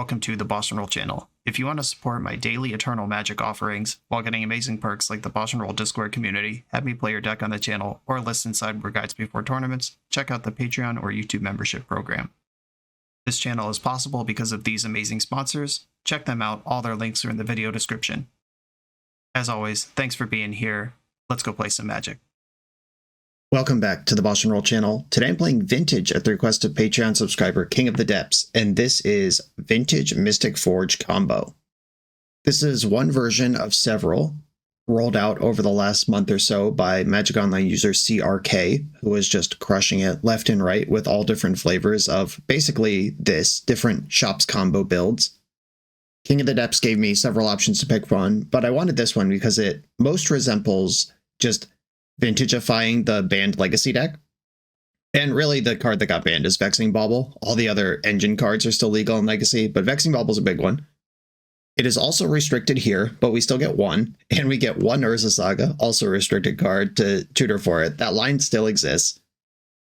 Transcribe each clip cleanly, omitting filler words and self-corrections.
welcome to the BoshNRoll channel. If you want to support my daily Eternal Magic offerings while getting amazing perks like the BoshNRoll Discord community, have me play your deck on the channel, or listen sideboard guides before tournaments, check out the Patreon or YouTube membership program. This channel is possible because of these amazing sponsors. Check them out, all their links are in the video description. As always, thanks for being here. Let's go play some Magic. Welcome back to the BoshNRoll channel. Today I'm playing Vintage at the request of Patreon subscriber King of the Depths, and this is Vintage Mystic Forge combo. This is one version of several rolled out over the last month or so by Magic Online user CRK, who is just crushing it left and right with all different flavors of basically this, different shops combo builds. King of the Depths gave me several options to pick from, but I wanted this one because it most resembles just vintageifying the banned Legacy deck. And really the card that got banned is Vexing Bauble. All the other engine cards are still legal in Legacy, but Vexing Bauble is a big one. It is also restricted here, but we still get one, and we get one Urza Saga, also a restricted card, to tutor for it. That line still exists,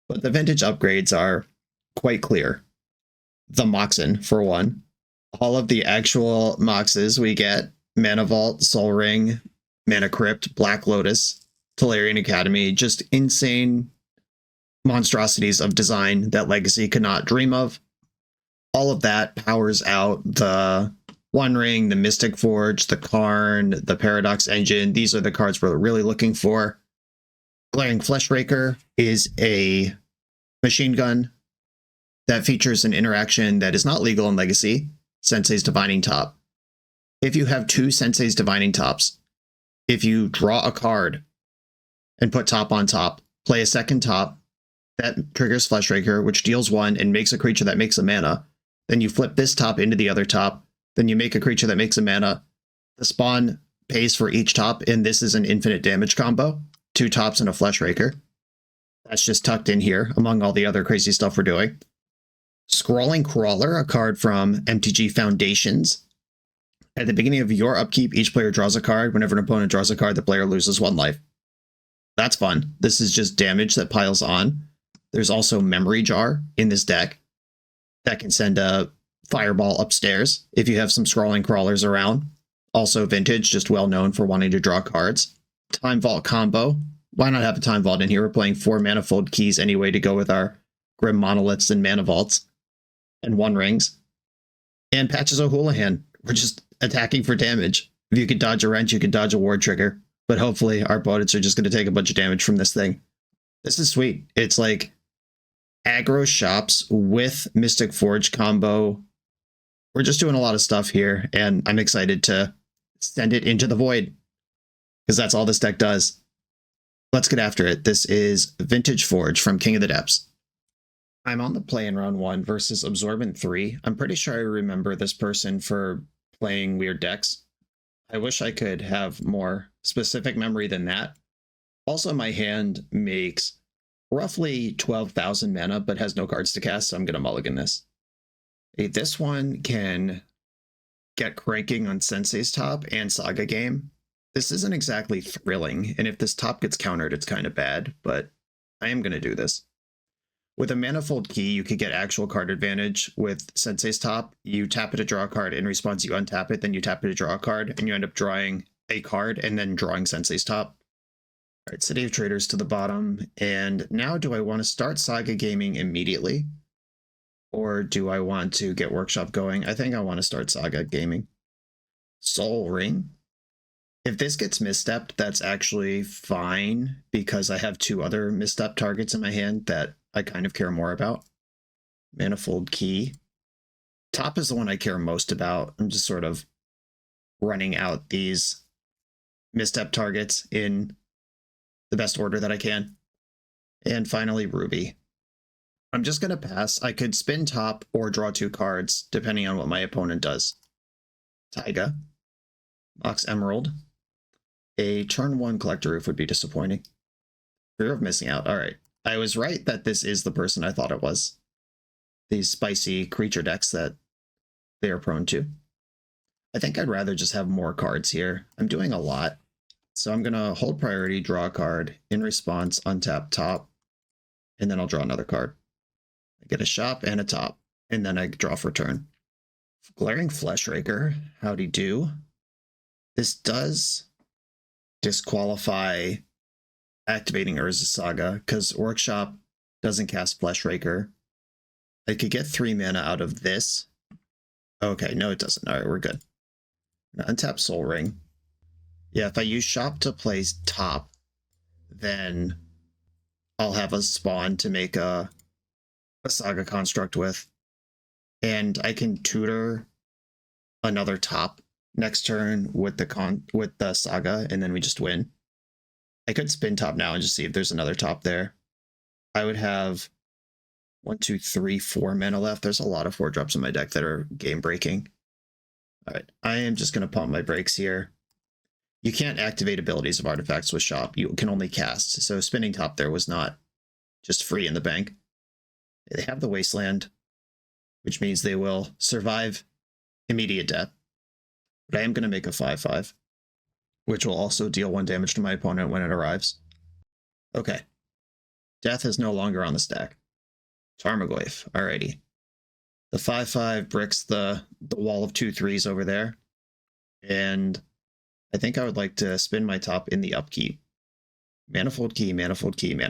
but the vintage upgrades are quite clear. The Moxen, for one. All of the actual Moxes we get: Mana Vault, Soul Ring, Mana Crypt, Black Lotus, Tolarian Academy, just insane monstrosities of design that Legacy could not dream of. All of that powers out the One Ring, the Mystic Forge, the Karn, the Paradox Engine. These are the cards we're really looking for. Glaring Fleshraker is a machine gun that features an interaction that is not legal in Legacy, Sensei's Divining Top. If you have two Sensei's Divining Tops, if you draw a card and put top on top, play a second top, that triggers Fleshraker, which deals one and makes a creature that makes a mana. Then you flip this top into the other top, then you make a creature that makes a mana. The spawn pays for each top, and this is an infinite damage combo. Two tops and a Fleshraker. That's just tucked in here among all the other crazy stuff we're doing. Scrawling Crawler, a card from MTG Foundations. At the beginning of your upkeep, each player draws a card. Whenever an opponent draws a card, the player loses one life. That's fun. This is just damage that piles on. There's also Memory Jar in this deck that can send a fireball upstairs if you have some Scrawling Crawlers around. Also vintage, just well known for wanting to draw cards. Time Vault combo. Why not have a Time Vault in here? We're playing 4 Manifold Keys anyway to go with our Grim Monoliths and Mana Vaults and One Rings. And Patches O'Houlihan. We're just attacking for damage. If you could dodge a wrench, you could dodge a ward trigger. But hopefully our opponents are just going to take a bunch of damage from this thing. This is sweet. It's like aggro shops with Mystic Forge combo. We're just doing a lot of stuff here, and I'm excited to send it into the void, because that's all this deck does. Let's get after it. This is Vintage Forge from King of the Depths. I'm on the play in round 1 versus Absorbent 3. I'm pretty sure I remember this person for playing weird decks. I wish I could have more specific memory than that. Also, my hand makes roughly 12,000 mana, but has no cards to cast, so I'm going to mulligan this. This one can get cranking on Sensei's Top and Saga Game. This isn't exactly thrilling, and if this top gets countered, it's kind of bad, but I am going to do this. With a Manifold Key, you could get actual card advantage. With Sensei's Top, you tap it to draw a card. In response, you untap it, then you tap it to draw a card, and you end up drawing a card and then drawing Sensei's Top. All right, City of Traders to the bottom. And now, do I want to start Saga Gaming immediately? Or do I want to get Workshop going? I think I want to start Saga Gaming. Soul Ring. If this gets misstepped, that's actually fine, because I have 2 other misstep targets in my hand that I kind of care more about. Manifold Key. Top is the one I care most about. I'm just sort of running out these misstep targets in the best order that I can. And finally, Ruby. I'm just going to pass. I could spin top or draw 2 cards, depending on what my opponent does. Taiga. Mox Emerald. A turn 1 Collector Roof would be disappointing. Fear of missing out. All right. I was right that this is the person I thought it was. These spicy creature decks that they are prone to. I think I'd rather just have more cards here. I'm doing a lot. So I'm going to hold priority, draw a card. In response, untap top. And then I'll draw another card. I get a shop and a top. And then I draw for turn. Glaring Fleshraker, howdy do. This does disqualify activating Urza's Saga, because Workshop doesn't cast Fleshraker. I could get 3 mana out of this. Okay, no it doesn't. Alright, we're good. Untap Soul Ring. Yeah, if I use Shop to play top, then I'll have a spawn to make a Saga construct with. And I can tutor another top next turn with the Saga, and then we just win. I could spin top now and just see if there's another top there. I would have 1, 2, 3, 4 mana left. There's a lot of 4-drops in my deck that are game breaking. Alright, I am just going to pump my brakes here. You can't activate abilities of artifacts with Shop. You can only cast. So spinning top there was not just free in the bank. They have the Wasteland, which means they will survive immediate death. But I am going to make a 5/5, which will also deal 1 damage to my opponent when it arrives. Okay. Death is no longer on the stack. Tarmogoyf, alrighty. The 5/5 bricks the wall of 2/3s over there. And I think I would like to spin my top in the upkeep. Manifold Key, Mana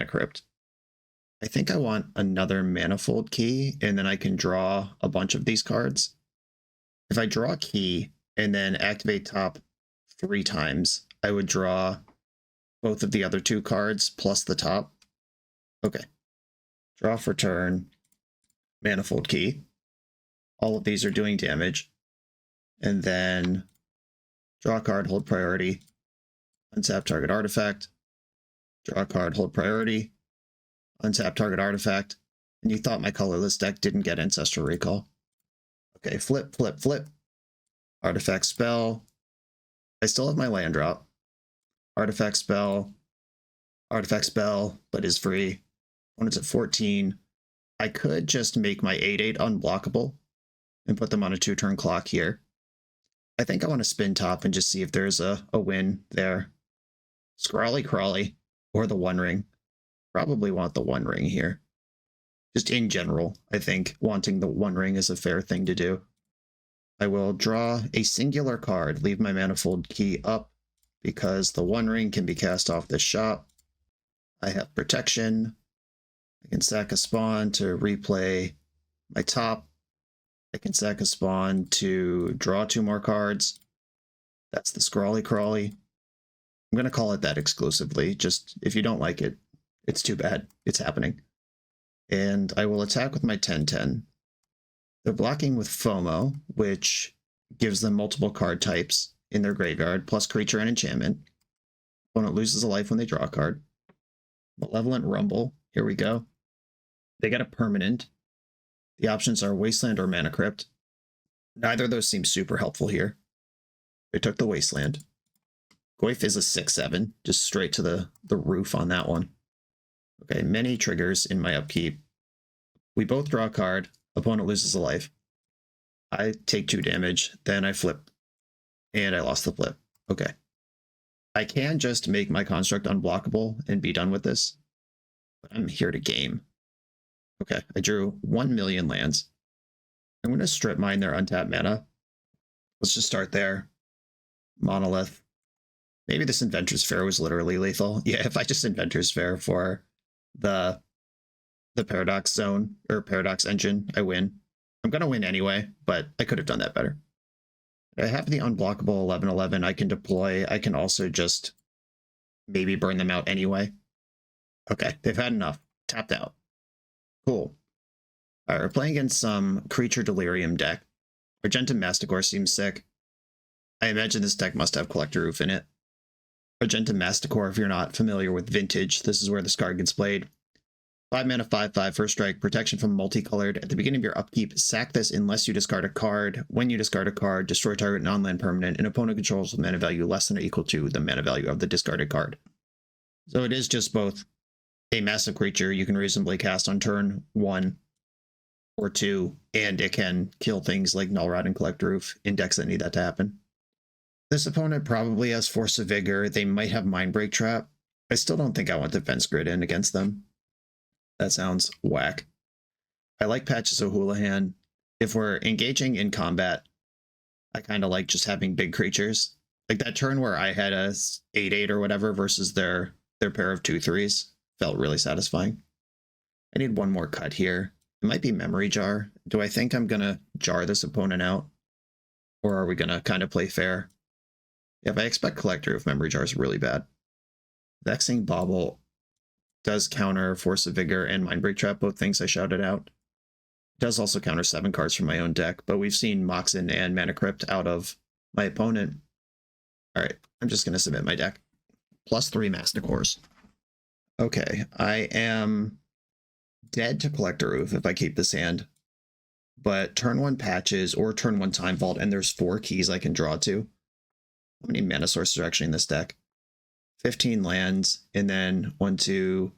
Crypt. I think I want another Manifold Key, and then I can draw a bunch of these cards. If I draw a key and then activate top 3 times, I would draw both of the other 2 cards plus the top. Okay. Draw for turn. Manifold Key. All of these are doing damage. And then draw a card, hold priority. Untap target artifact. Draw a card, hold priority. Untap target artifact. And you thought my colorless deck didn't get Ancestral Recall. Okay, flip. Artifact spell. I still have my land drop. Artifact spell, but is free. When it's at 14, I could just make my 8/8 unblockable and put them on a 2-turn clock here. I think I want to spin top and just see if there's a win there. Scrawly Crawly or the One Ring. Probably want the One Ring here. Just in general, I think wanting the One Ring is a fair thing to do. I will draw a singular card, leave my Manifold Key up, because the One Ring can be cast off this shop. I have protection. I can sack a spawn to replay my top. I can sack a spawn to draw 2 more cards. That's the Scrawly Crawly. I'm going to call it that exclusively. Just if you don't like it, it's too bad. It's happening. And I will attack with my 10/10. They're blocking with FOMO, which gives them multiple card types in their graveyard, plus creature and enchantment. Opponent loses a life when they draw a card. Malevolent Rumble. Here we go. They get a permanent. The options are Wasteland or Mana Crypt. Neither of those seem super helpful here. They took the Wasteland. Goyf is a 6/7, just straight to the roof on that one. Okay, many triggers in my upkeep. We both draw a card. Opponent loses a life. I take 2 damage, then I flip. And I lost the flip. Okay. I can just make my construct unblockable and be done with this. But I'm here to game. Okay, I drew 1 million lands. I'm going to strip mine their untapped mana. Let's just start there. Monolith. Maybe this Inventor's Fair was literally lethal. Yeah, if I just Inventor's Fair for the Paradox Zone, or Paradox Engine, I win. I'm going to win anyway, but I could have done that better. I have the unblockable 11/11 I can deploy. I can also just maybe burn them out anyway. Okay, they've had enough. Tapped out. Cool. Alright, we're playing against some Creature Delirium deck. Argentum Masticore seems sick. I imagine this deck must have Collector Roof in it. Argentum Masticore, if you're not familiar with Vintage, this is where this card gets played. 5 mana, 5/5, first strike, protection from multicolored. At the beginning of your upkeep, sack this unless you discard a card. When you discard a card, destroy target non-land permanent. An opponent controls with mana value less than or equal to the mana value of the discarded card. So it is just both a massive creature you can reasonably cast on turn 1 or 2, and it can kill things like Nullrod and Collector Roof in decks that need that to happen. This opponent probably has Force of Vigor. They might have Mindbreak Trap. I still don't think I want Defense Grid in against them. That sounds whack. I like Patches O'Houlihan. if we're engaging in combat, I kind of like just having big creatures. Like that turn where I had a 8/8 or whatever versus their pair of 2/3s felt really satisfying. I need one more cut here. It might be Memory Jar. Do I think I'm going to jar this opponent out? Or are we going to kind of play fair? Yeah, if I expect Collector if Memory Jar is really bad. Vexing Bauble does counter Force of Vigor and Mindbreak Trap, both things I shouted out. It does also counter 7 cards from my own deck, but we've seen Moxen and Mana Crypt out of my opponent. Alright, I'm just going to submit my deck. +3 Masticores. Okay, I am dead to Collector Oof if I keep this hand. But turn 1 Patches or turn 1 Time Vault, and there's 4 keys I can draw to. How many mana sources are actually in this deck? 15 lands, and then 1, 2,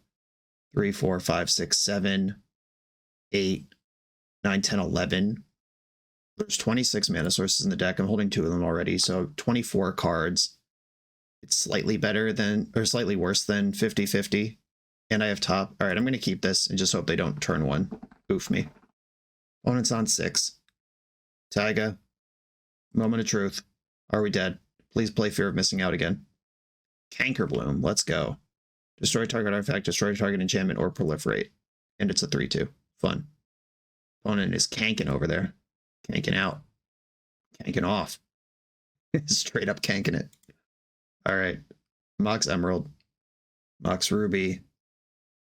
3, 4, 5, 6, 7, 8, 9, 10, 11. There's 26 mana sources in the deck. I'm holding 2 of them already, so 24 cards. It's slightly better than, or slightly worse than 50-50. And I have top. All right, I'm going to keep this and just hope they don't turn 1. Oof me. Opponent's on 6. Taiga. Moment of truth. Are we dead? Please play Fear of Missing Out again. Cankerbloom. Let's go. Destroy target artifact, destroy target enchantment, or proliferate. And it's a 3/2. Fun. Opponent is canking over there. Canking out. Canking off. Straight up canking it. Alright. Mox Emerald. Mox Ruby.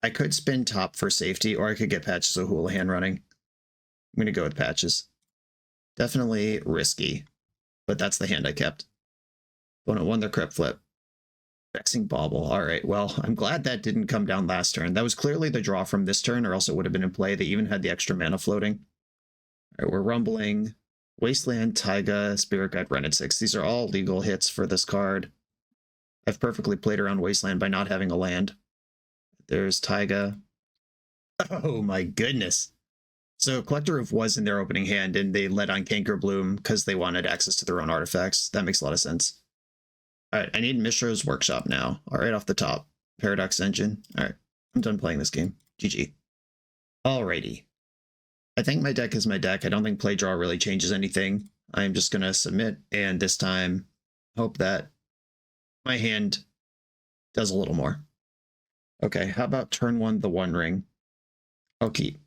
I could spin top for safety, or I could get Patches of Houlihan running. I'm going to go with Patches. Definitely risky, but that's the hand I kept. Opponent won their Crypt Flip. Vexing Bauble. Alright, well, I'm glad that didn't come down last turn. That was clearly the draw from this turn, or else it would have been in play. They even had the extra mana floating. Alright, we're rumbling. Wasteland, Taiga, Spirit Guide, Rented 6. These are all legal hits for this card. I've perfectly played around Wasteland by not having a land. There's Taiga. Oh my goodness. So Collector Roof was in their opening hand, and they led on Cankerbloom because they wanted access to their own artifacts. That makes a lot of sense. Alright, I need Mishra's Workshop now. Alright, off the top. Paradox Engine. Alright, I'm done playing this game. GG. Alrighty. I think my deck is my deck. I don't think play draw really changes anything. I'm just going to submit, and this time hope that my hand does a little more. Okay, how about turn 1, the One Ring? I'll keep.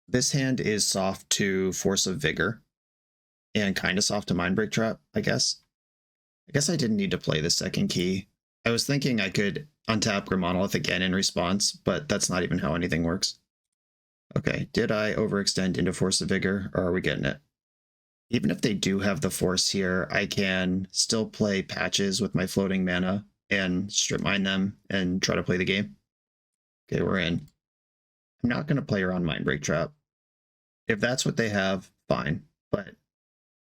This hand is soft to Force of Vigor, and kind of soft to Mindbreak Trap, I guess. I guess I didn't need to play the second key. I was thinking I could untap Grim Monolith again in response, but that's not even how anything works. Okay, did I overextend into Force of Vigor, or are we getting it? Even if they do have the Force here, I can still play Patches with my floating mana and strip mine them and try to play the game. Okay, we're in. I'm not going to play around Mindbreak Trap. If that's what they have, fine. But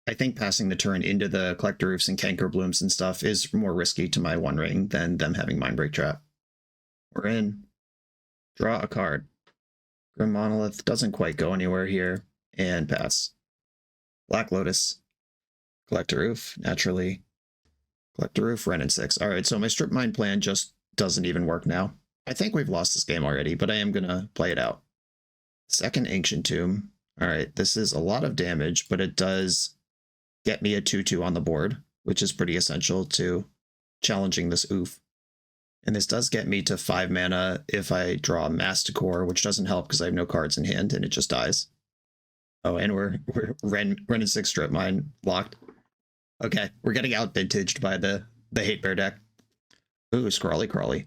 I think passing the turn into the Collector Roofs and Cankerblooms and stuff is more risky to my One Ring than them having Mindbreak Trap. We're in. Draw a card. Grim Monolith doesn't quite go anywhere here. And pass. Black Lotus. Collector Roof, naturally. Collector Roof, Rented 6. Alright, so my strip mine plan just doesn't even work now. I think we've lost this game already, but I am going to play it out. Second Ancient Tomb. Alright, this is a lot of damage, but it does get me a 2/2 on the board, which is pretty essential to challenging this oof. And this does get me to 5 mana if I draw Masticore, which doesn't help because I have no cards in hand and it just dies. Oh, and we're Rented 6 strip mine locked. Okay, we're getting out vintaged by the Hate Bear deck. Ooh, Scrawly Crawly.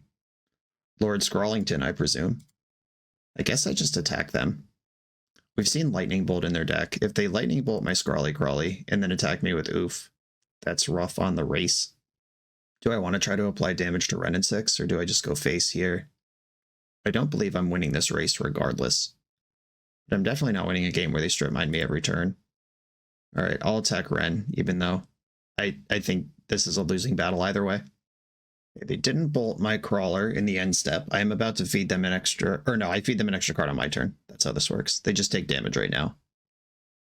Lord Scrawlington, I presume. I guess I just attack them. We've seen Lightning Bolt in their deck. If they Lightning Bolt my Scrawly Crawly and then attack me with Oof, that's rough on the race. Do I want to try to apply damage to Rented 6, or do I just go face here? I don't believe I'm winning this race regardless. But I'm definitely not winning a game where they strip mine me every turn. Alright, I'll attack Ren, even though I think this is a losing battle either way. They didn't bolt my Crawler in the end step. I am about to feed them an extra, or no, I feed them an extra card on my turn. That's how this works. They just take damage right now.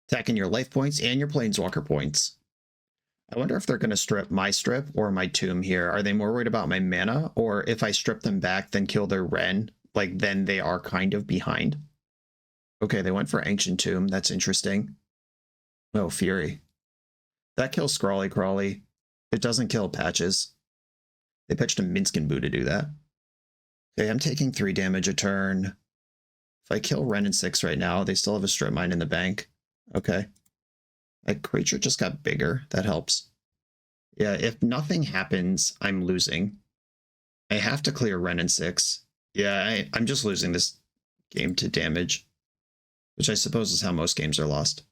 Attacking your life points and your Planeswalker points. I wonder if they're going to strip my strip or my tomb here. Are they more worried about my mana, or if I strip them back, then kill their Ren, like then they are kind of behind? Okay, they went for Ancient Tomb. That's interesting. Oh, Fury. That kills Scrawly Crawly. It doesn't kill Patches. They pitched a Minskin Boo to do that. Okay, I'm taking 3 damage a turn. If I kill Ren and 6 right now, they still have a Strip Mine in the bank. Okay. My creature just got bigger. That helps. Yeah, if nothing happens, I'm losing. I have to clear Ren and 6. Yeah, I'm just losing this game to damage, which I suppose is how most games are lost.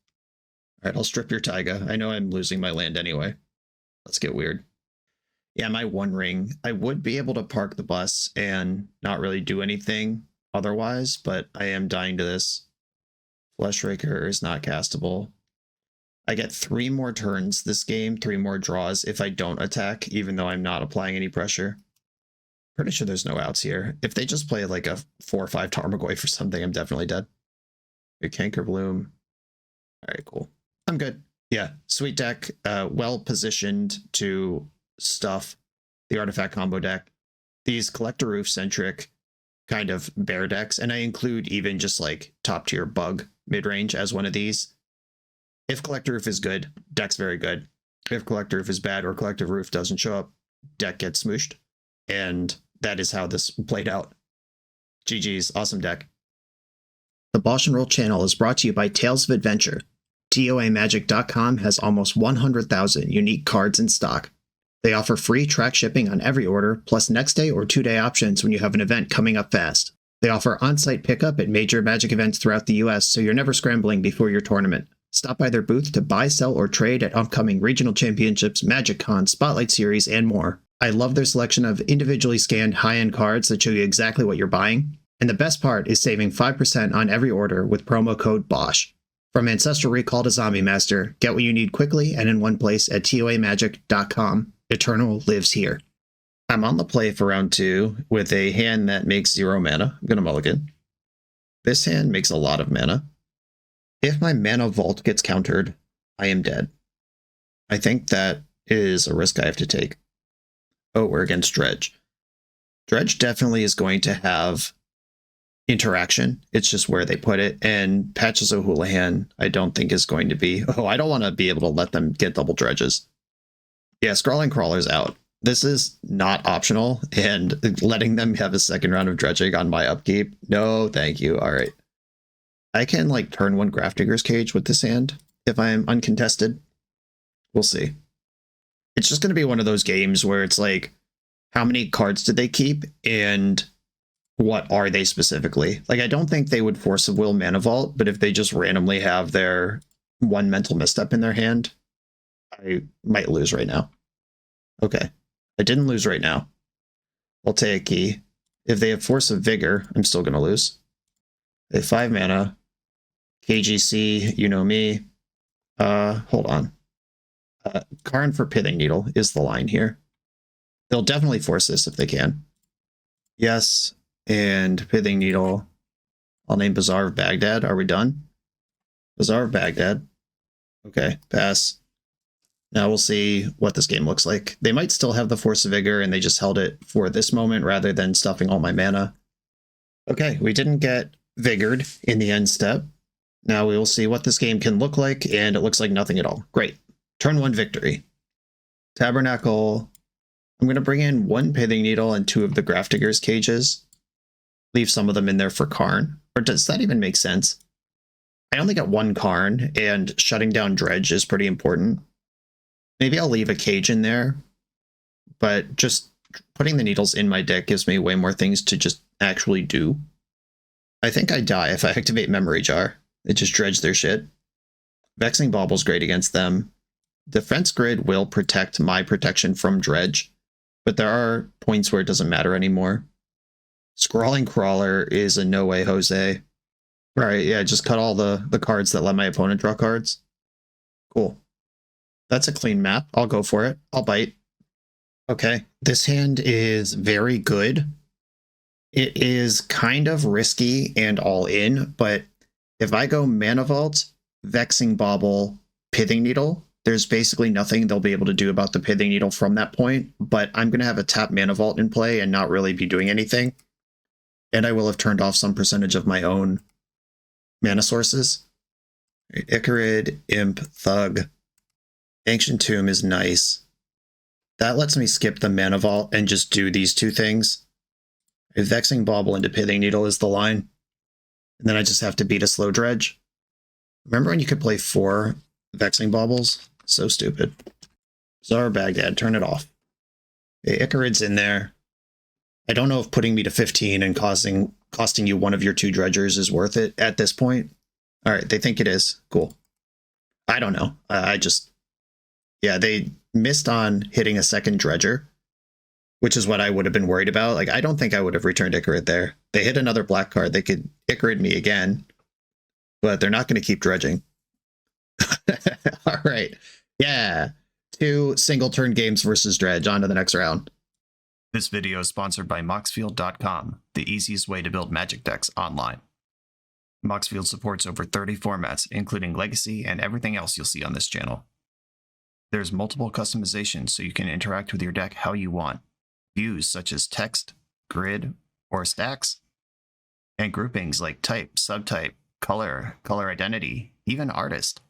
All right, I'll strip your Taiga. I know I'm losing my land anyway. Let's get weird. Yeah, my One Ring. I would be able to park the bus and not really do anything otherwise, but I am dying to this. Fleshraker is not castable. I get 3 more turns this game, 3 more draws if I don't attack, even though I'm not applying any pressure. Pretty sure there's no outs here. If they just play like a 4 or 5 Tarmogoyf or something, I'm definitely dead. A Canker Bloom. All right, cool. I'm good. Yeah, sweet deck, well positioned to stuff the artifact combo deck. These Collector Roof centric kind of bear decks, and I include even just like top tier bug mid-range as one of these. If Collector Roof is good, deck's very good. If Collector Roof is bad or Collective Roof doesn't show up, deck gets smooshed. And that is how this played out. GG's, awesome deck. The BoshNRoll channel is brought to you by Tales of Adventure. TOAMagic.com has almost 100,000 unique cards in stock. They offer free track shipping on every order, plus next day or 2-day options when you have an event coming up fast. They offer on-site pickup at major Magic events throughout the US, so you're never scrambling before your tournament. Stop by their booth to buy, sell, or trade at upcoming regional championships, Magic Con, Spotlight Series, and more. I love their selection of individually scanned high-end cards that show you exactly what you're buying. And the best part is saving 5% on every order with promo code BOSH. From Ancestral Recall to Zombie Master, get what you need quickly and in one place at TOAMagic.com. Eternal lives here. I'm on the play for round 2 with a hand that makes 0 mana. I'm going to mulligan. This hand makes a lot of mana. If my mana vault gets countered, I am dead. I think that is a risk I have to take. Oh, we're against Dredge. Dredge definitely is going to have interaction. It's just where they put it. And Patches O'Houlihan, I don't think is going to be... Oh, I don't want to be able to let them get double dredges. Yeah, Scrawling Crawler's out. This is not optional, and letting them have a second round of dredging on my upkeep? No, thank you. All right. I can, like, turn 1 Grafdigger's Cage with this hand if I'm uncontested. We'll see. It's just going to be one of those games where it's like, how many cards did they keep, and what are they specifically? Like, I don't think they would force a will Mana Vault, but if they just randomly have their 1 mental misstep in their hand, I might lose right now. Okay. I didn't lose right now. I'll take a key. If they have Force of Vigor, I'm still going to lose. They have 5 mana. KGC, you know me. Hold on. Karn for Pithing Needle is the line here. They'll definitely force this if they can. Yes, and Pithing Needle. I'll name Bazaar of Baghdad. Are we done? Bazaar of Baghdad. Okay, pass. Now we'll see what this game looks like. They might still have the Force of Vigor, and they just held it for this moment rather than stuffing all my mana. Okay, we didn't get Vigored in the end step. Now we will see what this game can look like, and it looks like nothing at all. Great. Turn 1 victory. Tabernacle. I'm going to bring in 1 Pithing Needle and 2 of the Grafdigger's Cages. Leave some of them in there for Karn. Or does that even make sense? I only got 1 Karn, and shutting down Dredge is pretty important. Maybe I'll leave a cage in there, but just putting the needles in my deck gives me way more things to just actually do. I think I die if I activate Memory Jar. It just dredge their shit. Vexing Bauble's great against them. Defense Grid will protect my protection from Dredge, but there are points where it doesn't matter anymore. Scrawling Crawler is a no way Jose. All right, yeah, just cut all the cards that let my opponent draw cards. Cool. That's a clean map. I'll go for it. I'll bite. Okay, this hand is very good. It is kind of risky and all in, but if I go Mana Vault, Vexing Bauble, Pithing Needle, there's basically nothing they'll be able to do about the Pithing Needle from that point, but I'm going to have a tap Mana Vault in play and not really be doing anything. And I will have turned off some percentage of my own mana sources. Icarid, Imp, Thug. Ancient Tomb is nice. That lets me skip the Mana Vault and just do these two things. A Vexing Bauble into Pithing Needle is the line. And then I just have to beat a Slow Dredge. Remember when you could play 4 Vexing Baubles? So stupid. Czar Baghdad, turn it off. Okay, Icarid's in there. I don't know if putting me to 15 and costing you one of your 2 dredgers is worth it at this point. All right, they think it is. Cool. I don't know. Yeah, they missed on hitting a second dredger, which is what I would have been worried about. Like, I don't think I would have returned Icarid there. They hit another black card. They could Icarid me again, but they're not going to keep dredging. All right. Yeah. 2 single turn games versus dredge. On to the next round. This video is sponsored by Moxfield.com, the easiest way to build Magic decks online. Moxfield supports over 30 formats, including Legacy and everything else you'll see on this channel. There's multiple customizations so you can interact with your deck how you want. Views such as text, grid, or stacks. And groupings like type, subtype, color, color identity, even artist.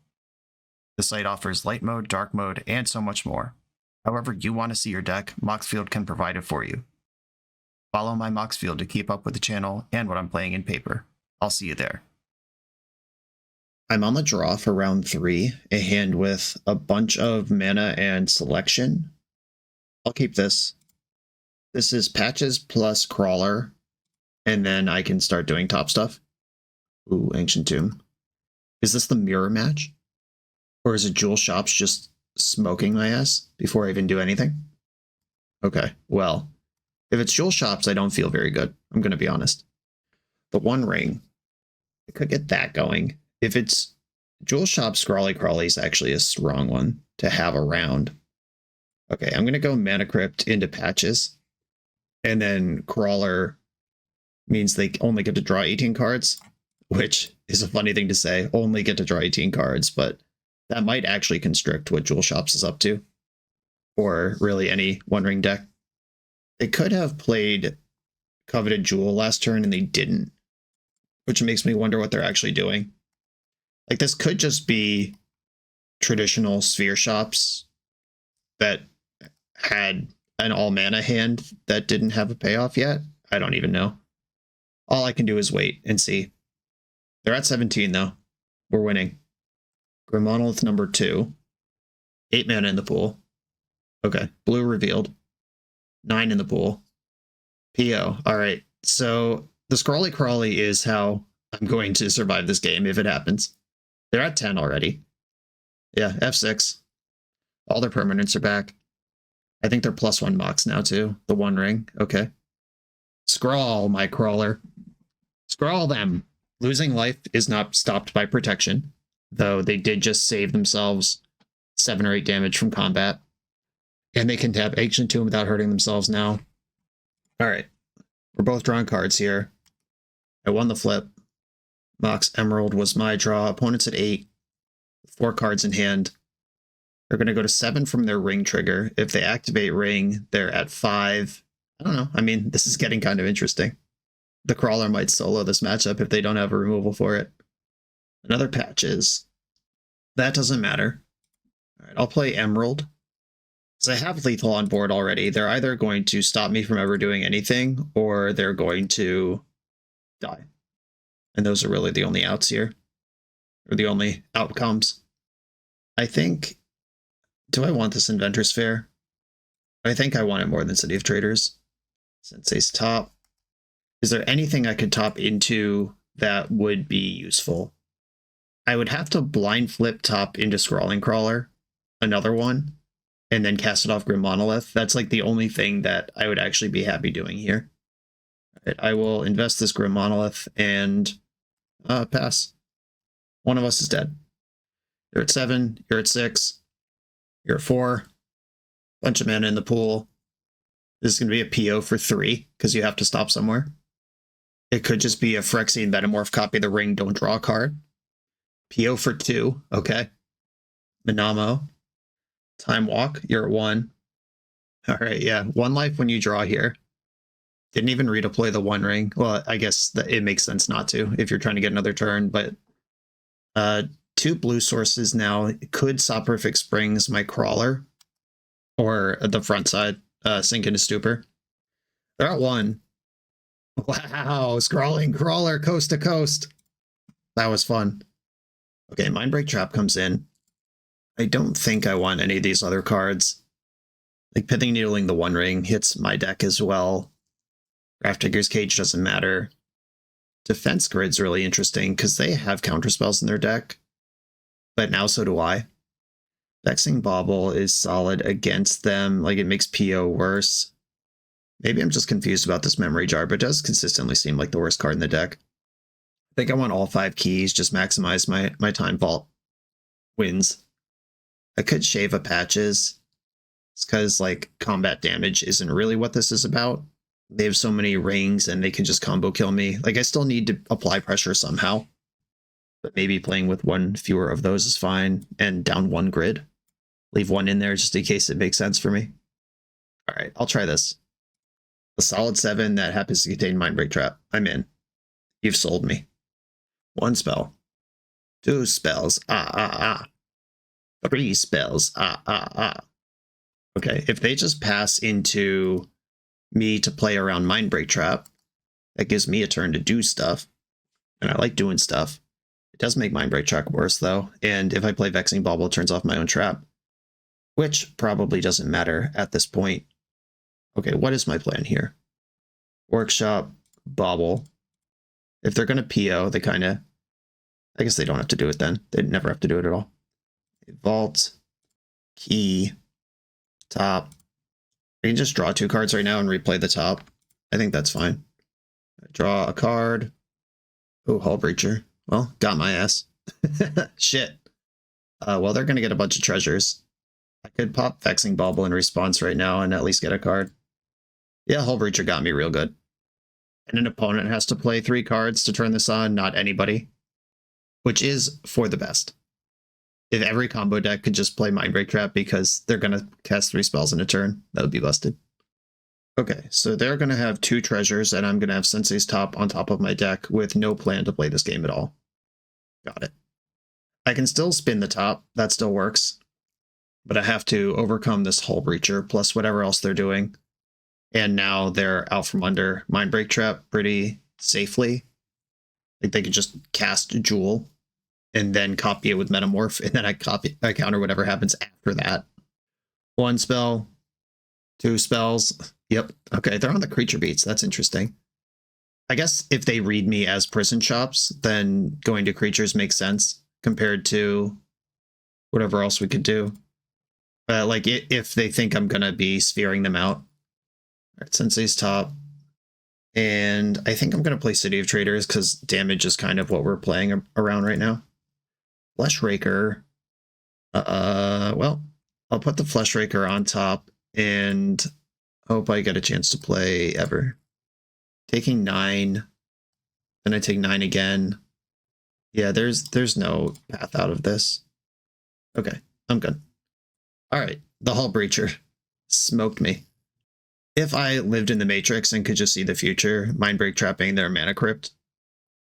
The site offers light mode, dark mode, and so much more. However you want to see your deck, Moxfield can provide it for you. Follow my Moxfield to keep up with the channel and what I'm playing in paper. I'll see you there. I'm on the draw for round 3, a hand with a bunch of mana and selection. I'll keep this. This is Patches plus Crawler, and then I can start doing top stuff. Ooh, Ancient Tomb. Is this the mirror match? Or is it Jewel Shops just smoking my ass before I even do anything? Okay, well, if it's Jewel Shops, I don't feel very good. I'm going to be honest. The One Ring, I could get that going. If it's Jewel Shop, Scrawly Crawly is actually a strong one to have around. Okay, I'm going to go Mana Crypt into Patches. And then Crawler means they only get to draw 18 cards, which is a funny thing to say. Only get to draw 18 cards, but that might actually constrict what Jewel Shops is up to. Or really any One Ring deck. They could have played Coveted Jewel last turn and they didn't, which makes me wonder what they're actually doing. Like, this could just be traditional Sphere Shops that had an all-mana hand that didn't have a payoff yet. I don't even know. All I can do is wait and see. They're at 17, though. We're winning. Grim Monolith number 2. 8 mana in the pool. Okay, blue revealed. 9 in the pool. PO. All right, so the Scrawly Crawly is how I'm going to survive this game if it happens. They're at 10 already. Yeah, F6. All their permanents are back. I think they're +1 Mox now, too. The One Ring. Okay. Scrawl, my crawler. Scrawl them. Losing life is not stopped by protection, though they did just save themselves 7 or 8 damage from combat. And they can tap Ancient Tomb without hurting themselves now. All right. We're both drawing cards here. I won the flip. Mox Emerald was my draw. Opponents at 8. 4 cards in hand. They're going to go to 7 from their ring trigger. If they activate ring, they're at 5. I don't know. I mean, this is getting kind of interesting. The Crawler might solo this matchup if they don't have a removal for it. Another Patches. That doesn't matter. All right, I'll play Emerald. Because I have lethal on board already. They're either going to stop me from ever doing anything, or they're going to die. And those are really the only outs here. Or the only outcomes. I think... Do I want this Inventor's Fair? I think I want it more than City of Traders. Sensei's top. Is there anything I could top into that would be useful? I would have to blind flip top into Scrawling Crawler, another one, and then cast it off Grim Monolith. That's like the only thing that I would actually be happy doing here. All right, I will invest this Grim Monolith and pass. One of us is dead. You're at 7, you're at 6, you're at 4. Bunch of mana in the pool. This is going to be a PO for 3, because you have to stop somewhere. It could just be a Phyrexian Metamorph, copy the ring, don't draw a card. PO for 2, okay. Minamo. Time Walk, you're at 1. Alright, yeah, 1 life when you draw here. Didn't even redeploy the One Ring. Well, I guess that it makes sense not to if you're trying to get another turn, but Two blue sources now. Could Soporific Springs my crawler, or the front side sink into stupor. They're at 1. Wow, scrawling crawler coast to coast. That was fun. Okay, Mindbreak Trap comes in. I don't think I want any of these other cards. Like Pithing Needling the One Ring hits my deck as well. Grafdigger's Cage doesn't matter. Defense Grid's really interesting because they have counterspells in their deck. But now so do I. Vexing Bauble is solid against them. Like, it makes PO worse. Maybe I'm just confused about this Memory Jar, but it does consistently seem like the worst card in the deck. I think I want all 5 keys, just maximize my Time Vault wins. I could shave a Patches. It's because, like, combat damage isn't really what this is about. They have so many rings and they can just combo kill me. Like, I still need to apply pressure somehow. But maybe playing with 1 fewer of those is fine. And down 1 grid. Leave 1 in there just in case it makes sense for me. Alright, I'll try this. A solid 7 that happens to contain Mindbreak Trap. I'm in. You've sold me. 1 spell. 2 spells. 3 spells. Okay, if they just pass into me to play around Mindbreak Trap, that gives me a turn to do stuff. And I like doing stuff. It does make Mindbreak Trap worse, though. And if I play Vexing Bauble, it turns off my own trap. Which probably doesn't matter at this point. Okay, what is my plan here? Workshop, Bauble. If they're going to PO, they kind of... I guess they don't have to do it then. They'd never have to do it at all. Vault, key, top. I can just draw 2 cards right now and replay the top. I think that's fine. Draw a card. Oh, Hull Breacher. Well, got my ass. Shit. Well, they're going to get a bunch of treasures. I could pop Vexing Bauble in response right now and at least get a card. Yeah, Hull Breacher got me real good. And an opponent has to play 3 cards to turn this on, not anybody. Which is for the best. If every combo deck could just play Mindbreak Trap because they're going to cast 3 spells in a turn, that would be busted. Okay, so they're going to have 2 treasures, and I'm going to have Sensei's Top on top of my deck with no plan to play this game at all. Got it. I can still spin the top, that still works. But I have to overcome this Hull Breacher plus whatever else they're doing. And now they're out from under Mindbreak Trap pretty safely. Like, they could just cast Jewel and then copy it with Metamorph, and then I counter whatever happens after that. 1 spell, 2 spells. Yep. Okay, they're on the creature beats. That's interesting. I guess if they read me as prison shops, then going to creatures makes sense compared to whatever else we could do. Like, if they think I'm going to be sphering them out. All right, Sensei's Top. And I think I'm going to play City of Traders because damage is kind of what we're playing around right now. Fleshraker. Well, I'll put the Fleshraker on top and hope I get a chance to play ever. Taking 9. Then I take 9 again. Yeah, there's no path out of this. Okay, I'm good. Alright, the Hull Breacher smoked me. If I lived in the Matrix and could just see the future, Mindbreak Trapping their Mana Crypt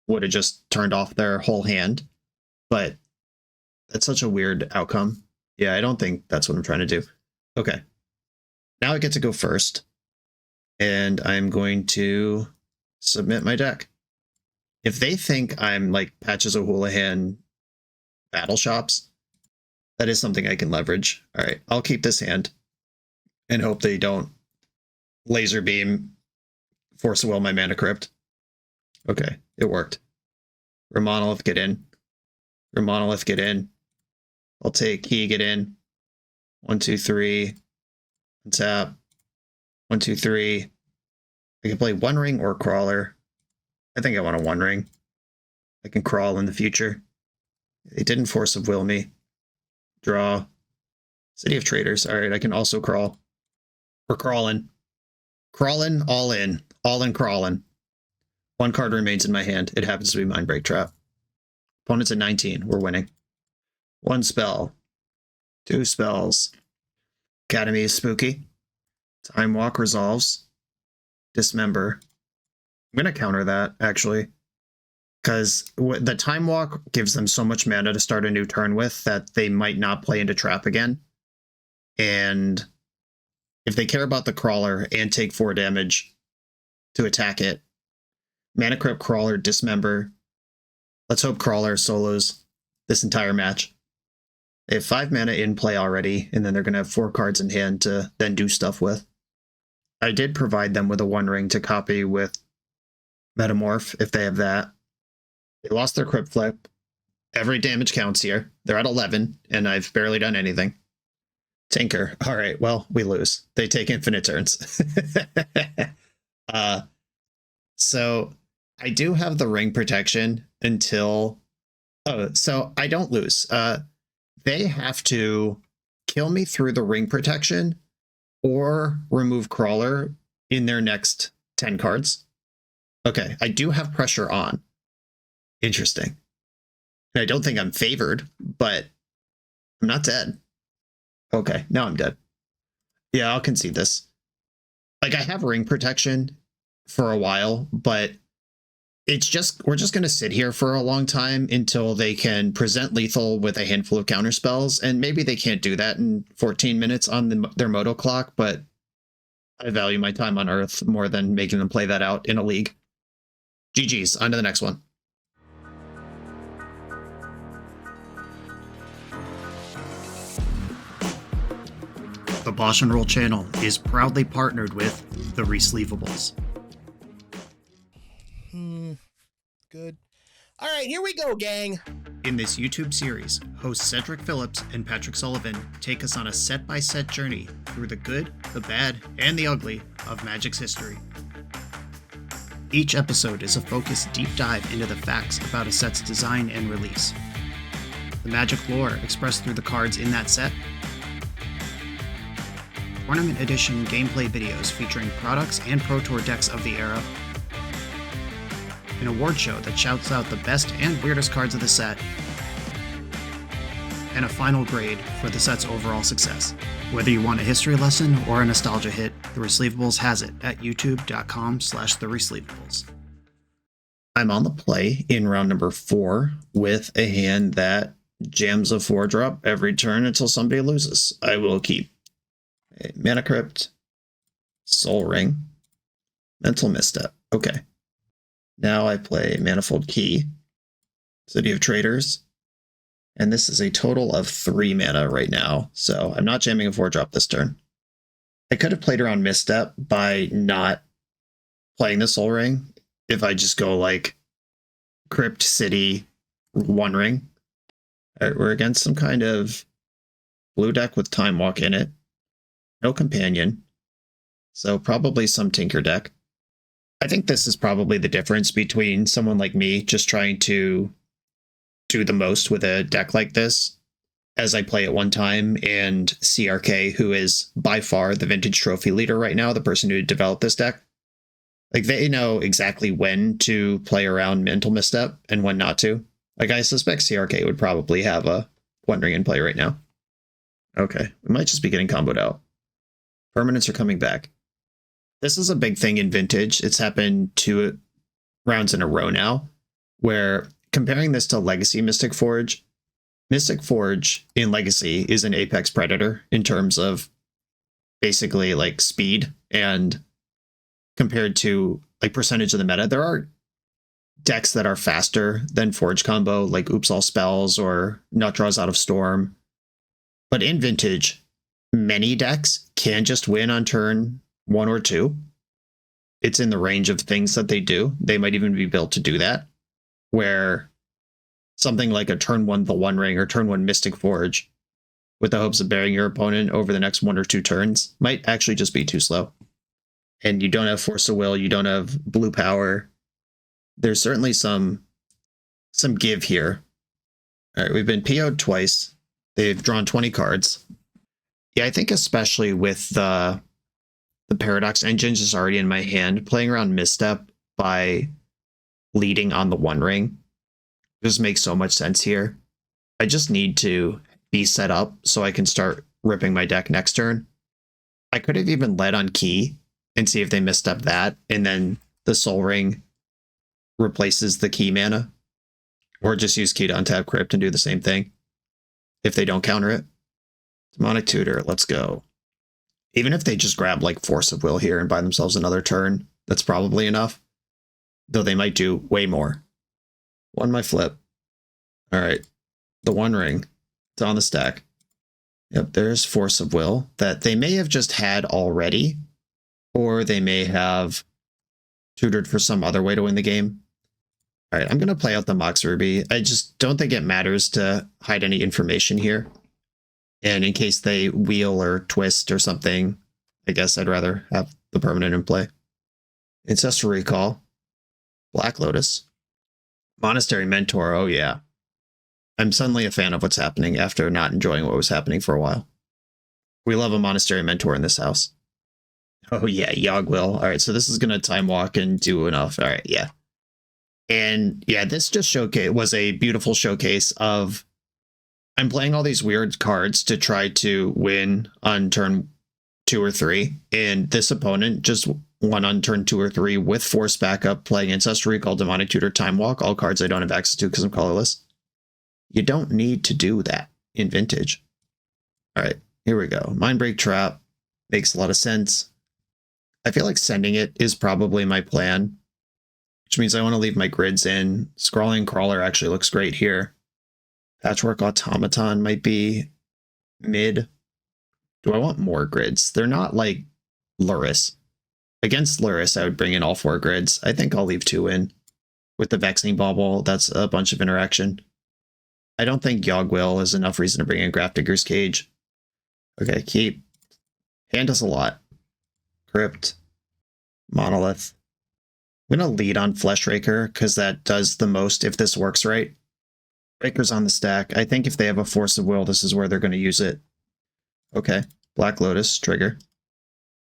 would have just turned off their whole hand. But that's such a weird outcome. Yeah, I don't think that's what I'm trying to do. Okay. Now I get to go first. And I'm going to submit my deck. If they think I'm like Patches O'Houlihan Battle Shops, that is something I can leverage. All right, I'll keep this hand and hope they don't Laser Beam Force of Will my Mana Crypt. Okay, it worked. Ramonolith, get in. Ramonolith, get in. I'll take Key, get in. 1, 2, 3. Untap. 1, 2, 3. I can play One Ring or Crawler. I think I want a One Ring. I can crawl in the future. They didn't Force of Will me. Draw. City of Traders. Alright, I can also crawl. We're crawling. Crawling, all in. All in crawling. 1 card remains in my hand. It happens to be Mindbreak Trap. Opponent's at 19. We're winning. 1 spell. 2 spells. Academy is spooky. Time Walk resolves. Dismember. I'm going to counter that, actually. because the Time Walk gives them so much mana to start a new turn with that they might not play into Trap again. And if they care about the Crawler and take 4 damage to attack it, Mana Crypt, Crawler, Dismember. Let's hope Crawler solos this entire match. They have 5 mana in play already, and then they're going to have 4 cards in hand to then do stuff with. I did provide them with a One Ring to copy with Metamorph if they have that. They lost their Crypt Flip. Every damage counts here. They're at 11, and I've barely done anything. Tinker. All right, well, we lose. They take infinite turns. So I do have the ring protection until... Oh, so I don't lose. They have to kill me through the ring protection or remove Crawler in their next 10 cards. Okay, I do have pressure on. Interesting. And I don't think I'm favored, but I'm not dead. Okay, now I'm dead. Yeah, I'll concede this. Like, I have ring protection for a while, but it's just, we're just going to sit here for a long time until they can present lethal with a handful of counter spells, and maybe they can't do that in 14 minutes on their Moto clock, but I value my time on Earth more than making them play that out in a league. GG's, on to the next one. The BoshNRoll channel is proudly partnered with the Resleevables. Good. All right, here we go, gang. In this YouTube series, hosts Cedric Phillips and Patrick Sullivan take us on a set-by-set journey through the good, the bad, and the ugly of Magic's history. Each episode is a focused deep dive into the facts about a set's design and release, the Magic lore expressed through the cards in that set, Tournament Edition gameplay videos featuring products and Pro Tour decks of the era, an award show that shouts out the best and weirdest cards of the set, and a final grade for the set's overall success. Whether you want a history lesson or a nostalgia hit, The Resleevables has it at youtube.com/theresleevables. I'm on the play in round number 4 with a hand that jams a 4-drop every turn until somebody loses. I will keep a Mana Crypt, Soul Ring, Mental Misstep. Okay. Now I play Manifold Key, City of Traders, and this is a total of 3 mana right now, so I'm not jamming a 4-drop this turn. I could have played around Misstep by not playing the Soul Ring if I just go like Crypt, City, One Ring. All right, we're against some kind of blue deck with Time Walk in it. No companion, so probably some Tinker deck. I think this is probably the difference between someone like me just trying to do the most with a deck like this as I play it one time, and CRK, who is by far the vintage trophy leader right now, the person who developed this deck. Like, they know exactly when to play around Mental Misstep and when not to. Like, I suspect CRK would probably have a One Ring in play right now. Okay, we might just be getting comboed out. Permanents are coming back. This is a big thing in Vintage. It's happened 2 rounds in a row now, where comparing this to Legacy Mystic Forge in Legacy is an apex predator in terms of basically like speed, and compared to like percentage of the meta, there are decks that are faster than Forge combo, like Oops All Spells or Nut Draws Out of Storm. But in Vintage, many decks can just win on turn 1 or 2. It's in the range of things that they do. They might even be built to do that, where something like a turn 1 The One Ring or turn 1 Mystic Forge with the hopes of burying your opponent over the next 1 or 2 turns might actually just be too slow. And you don't have Force of Will, you don't have blue power. There's certainly some give here. All right, we've been PO'd twice. They've drawn 20 cards. Yeah, I think especially with the Paradox engine just already in my hand, playing around Misstep by leading on the One Ring just makes so much sense here. I just need to be set up so I can start ripping my deck next turn. I could have even led on Key and see if they misstep that, and then the Soul Ring replaces the key mana. Or just use key to untap Crypt and do the same thing if they don't counter it. Demonic Tutor, let's go. Even if they just grab like Force of Will here and buy themselves another turn, that's probably enough. Though they might do way more. One my flip. All right. The One Ring. It's on the stack. Yep, there's Force of Will that they may have just had already, or they may have tutored for some other way to win the game. All right, I'm going to play out the Mox Ruby. I just don't think it matters to hide any information here. And in case they wheel or twist or something, I guess I'd rather have the permanent in play. Ancestral Recall. Black Lotus. Monastery Mentor, oh yeah. I'm suddenly a fan of what's happening after not enjoying what was happening for a while. We love a Monastery Mentor in this house. Oh yeah, Yogg-Will. All right, so this is going to time walk and do enough. All right, yeah. And yeah, this just was a beautiful showcase of I'm playing all these weird cards to try to win on turn 2 or 3, and this opponent just won on turn 2 or 3 with Force backup, playing Ancestral Recall, Demonic Tutor, Time Walk, all cards I don't have access to because I'm colorless. You don't need to do that in Vintage. All right, here we go. Mindbreak Trap makes a lot of sense. I feel like sending it is probably my plan, which means I want to leave my grids in. Scrawling Crawler actually looks great here. Patchwork Automaton might be mid. Do I want more grids? They're not like Luris. Against Luris, I would bring in all 4 grids. I think I'll leave 2 in. With the Vexing Bauble, that's a bunch of interaction. I don't think Yogg-Will is enough reason to bring in Grafdigger's Cage. Okay, keep. Hand us a lot. Crypt. Monolith. I'm going to lead on Fleshraker because that does the most if this works right. Raker's on the stack. I think if they have a Force of Will, this is where they're going to use it. Okay. Black Lotus, trigger.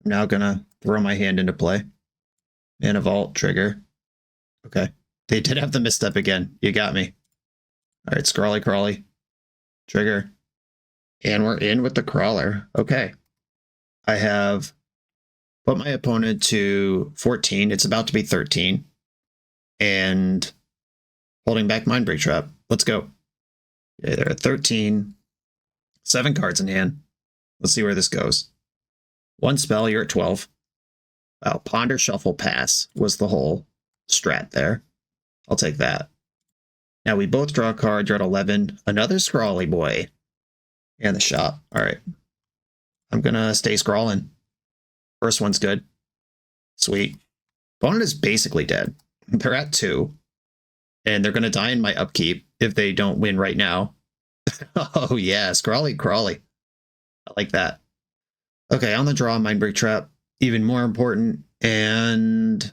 I'm now going to throw my hand into play. Mana Vault, trigger. Okay. They did have the misstep again. You got me. All right, Scrawly Crawly. Trigger. And we're in with the Crawler. Okay. I have put my opponent to 14. It's about to be 13. And holding back Mindbreak Trap. Let's go. Okay, they're at 13. 7 cards in hand. Let's see where this goes. 1 spell, you're at 12. Wow, Ponder, Shuffle, Pass was the whole strat there. I'll take that. Now we both draw a card. You're at 11. Another Scrawly boy. And the shop. All right. I'm going to stay scrawling. First one's good. Sweet. Opponent is basically dead. They're at 2. And they're going to die in my upkeep if they don't win right now. Oh, yeah. Scrawly Crawly. I like that. Okay, on the draw, Mindbreak Trap. Even more important. And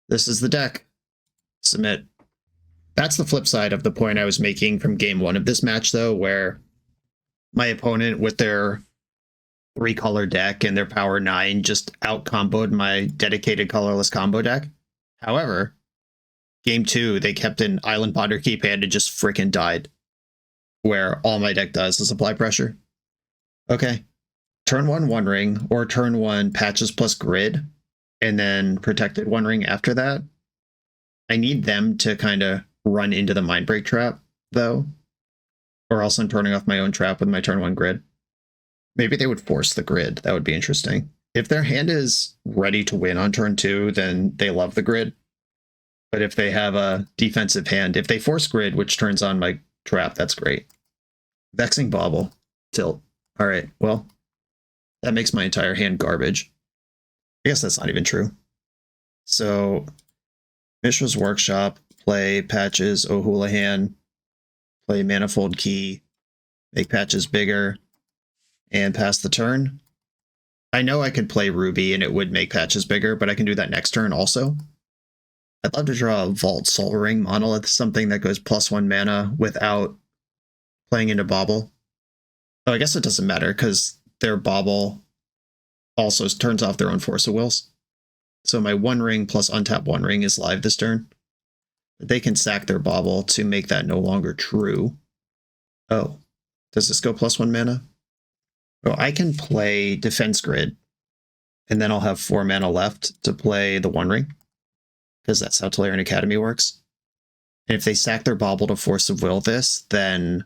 this is the deck. Submit. That's the flip side of the point I was making from game 1 of this match, though, where my opponent with their 3-color deck and their power 9 just out-comboed my dedicated colorless combo deck. However, game 2, they kept an Island Ponder Keep hand and just freaking died, where all my deck does is apply pressure. Okay. Turn 1, One Ring, or turn 1, Patches plus Grid, and then Protected One Ring after that. I need them to kind of run into the Mindbreak Trap, though, or else I'm turning off my own trap with my turn 1 grid. Maybe they would force the grid. That would be interesting. If their hand is ready to win on turn 2, then they love the grid. But if they have a defensive hand, if they force grid, which turns on my trap, that's great. Vexing Bauble. Tilt. All right, well, that makes my entire hand garbage. I guess that's not even true. So, Mishra's Workshop, play Patches, O'Houlihan, play Manifold Key, make Patches bigger, and pass the turn. I know I could play Ruby and it would make Patches bigger, but I can do that next turn also. I'd love to draw a Vault Soul Ring Monolith, something that goes +1 mana without playing into Bauble. Oh, I guess it doesn't matter because their Bauble also turns off their own Force of Wills. So my One Ring plus untap One Ring is live this turn. They can sack their Bauble to make that no longer true. Oh, does this go +1 mana? Oh, I can play Defense Grid, and then I'll have 4 mana left to play the One Ring. because that's how Tolarian Academy works. And if they sack their bauble to Force of Will this, then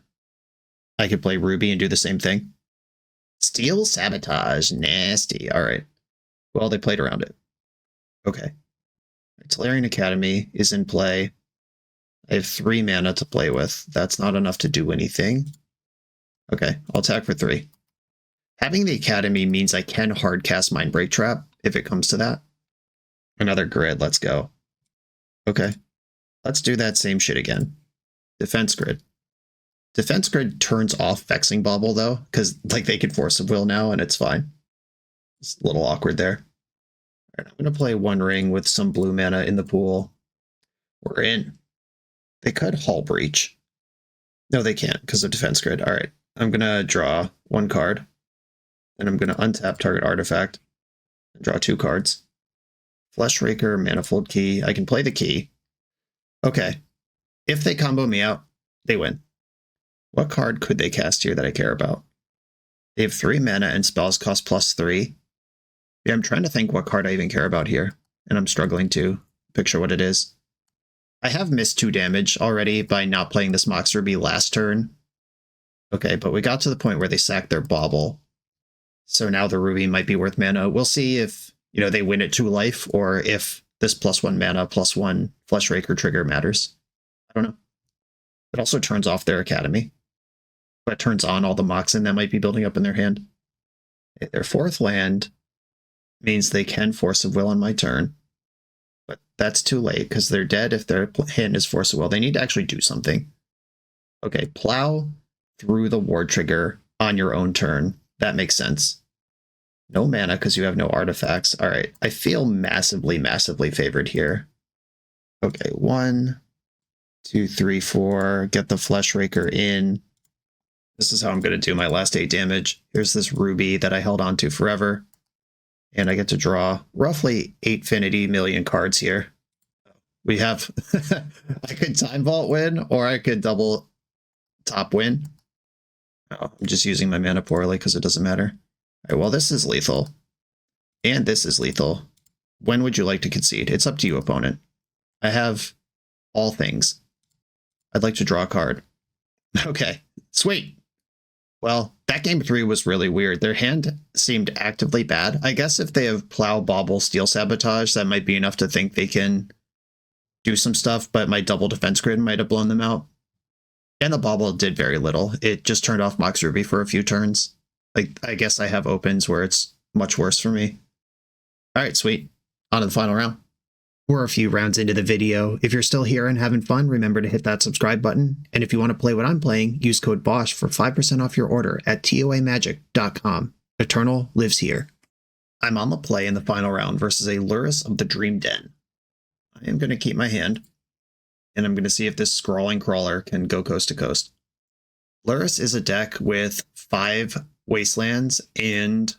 I could play Ruby and do the same thing. Steel Sabotage, nasty. All right. Well, they played around it. Okay. Tolarian Academy is in play. I have 3 mana to play with. That's not enough to do anything. Okay, I'll attack for 3. Having the Academy means I can hardcast Mindbreak Trap if it comes to that. Another grid, let's go. Okay, let's do that same shit again. Defense grid. Defense grid turns off Vexing Bauble though, because like they can Force of Will now and it's fine. It's a little awkward there. All right, I'm going to play One Ring with some blue mana in the pool. We're in. They could Hull Breach. No, they can't because of Defense Grid. All right, I'm going to draw 1 card. Then I'm going to untap target artifact and draw 2 cards. Fleshraker, Manifold Key. I can play the key. Okay. If they combo me out, they win. What card could they cast here that I care about? They have 3 mana and spells cost +3. Yeah, I'm trying to think what card I even care about here, and I'm struggling to picture what it is. I have missed 2 damage already by not playing this Mox Ruby last turn. Okay, but we got to the point where they sacked their Bauble. So now the Ruby might be worth mana. We'll see if, they win at 2 life, or if this +1 mana, +1 Fleshraker trigger matters. I don't know. It also turns off their Academy. But turns on all the Moxen that might be building up in their hand. Okay, their 4th land means they can Force of Will on my turn. But that's too late, because they're dead if their hand is Force of Will. They need to actually do something. Okay, plow through the ward trigger on your own turn. That makes sense. No mana because you have no artifacts. All right, I feel massively, massively favored here. Okay, 1, 2, 3, 4. Get the Fleshraker in. This is how I'm going to do my last 8 damage. Here's this Ruby that I held on to forever. And I get to draw roughly 8 million cards here. We have, I could Time Vault win, or I could double top win. Oh, I'm just using my mana poorly because it doesn't matter. All right, well, this is lethal. And this is lethal. When would you like to concede? It's up to you, opponent. I have all things. I'd like to draw a card. Okay, sweet. Well, that game 3 was really weird. Their hand seemed actively bad. I guess if they have Plow, Bauble, Steel Sabotage, that might be enough to think they can do some stuff, but my double defense grid might have blown them out. And the Bauble did very little. It just turned off Mox Ruby for a few turns. Like, I guess I have opens where it's much worse for me. All right, sweet. On to the final round. We're a few rounds into the video. If you're still here and having fun, remember to hit that subscribe button. And if you want to play what I'm playing, use code BOSH for 5% off your order at toamagic.com. Eternal lives here. I'm on the play in the final round versus a Luris of the Dream Den. I am going to keep my hand, and I'm going to see if this Scrawling Crawler can go coast to coast. Luris is a deck with 5 Wastelands and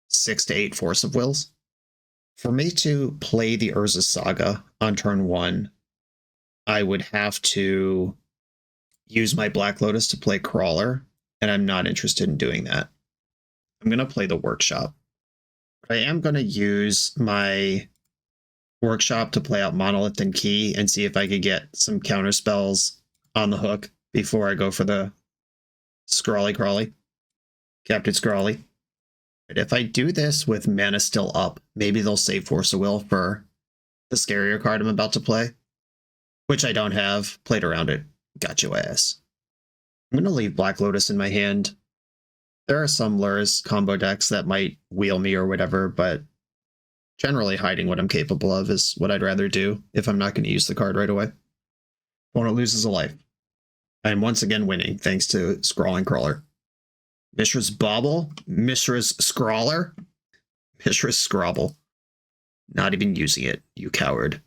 6 to 8 Force of Wills. For me to play the Urza's Saga on turn 1, I would have to use my Black Lotus to play Crawler, and I'm not interested in doing that. I'm going to play the Workshop. But I am going to use my Workshop to play out Monolith and Key and see if I could get some counter spells on the hook before I go for the Crawly. Captain Scrawly. If I do this with mana still up, maybe they'll save Force of Will for the scarier card I'm about to play, which I don't have. Played around it. Got your ass. I'm going to leave Black Lotus in my hand. There are some Luris combo decks that might wheel me or whatever, but generally hiding what I'm capable of is what I'd rather do if I'm not going to use the card right away. Opponent loses a life. I am once again winning thanks to Scrawling Crawler. Mishra's Bauble, Mishra's Scrawler, Mishra's Scrabble. Not even using it, you coward.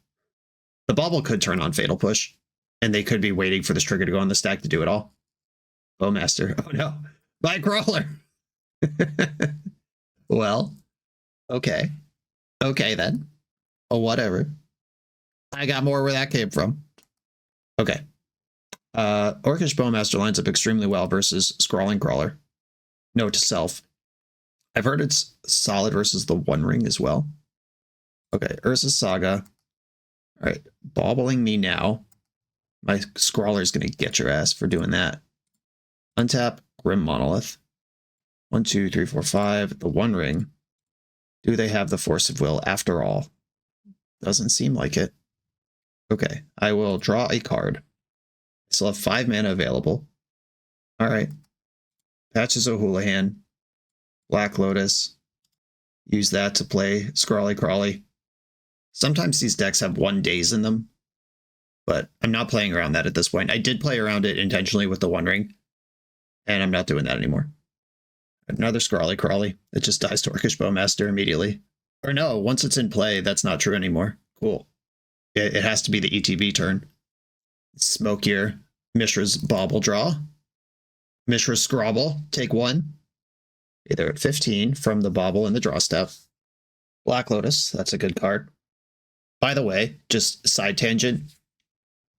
The Bauble could turn on Fatal Push, and they could be waiting for this trigger to go on the stack to do it all. Bowmaster, oh no, my Crawler! Well, okay. Okay then. Oh, whatever. I got more where that came from. Okay. Orcish Bowmaster lines up extremely well versus Scrawling Crawler. Note to self. I've heard it's solid versus the One Ring as well. Okay, Urza's Saga. All right, bobbling me now. My Scrawler's going to get your ass for doing that. Untap Grim Monolith. 1, 2, 3, 4, 5. The One Ring. Do they have the Force of Will after all? Doesn't seem like it. Okay, I will draw a card. I still have 5 mana available. All right. Patches O'Houlihan. Black Lotus. Use that to play Scrawly Crawly. Sometimes these decks have 1 days in them, but I'm not playing around that at this point. I did play around it intentionally with the One Ring, and I'm not doing that anymore. Another Scrawly Crawly. It just dies to Orcish Bowmaster immediately. Or no, once it's in play, that's not true anymore. Cool. It has to be the ETB turn. Smokier. Mishra's Bauble draw. Mishra's Scrabble. Take 1. Either at 15 from the Bauble and the draw step. Black Lotus. That's a good card. By the way, just side tangent.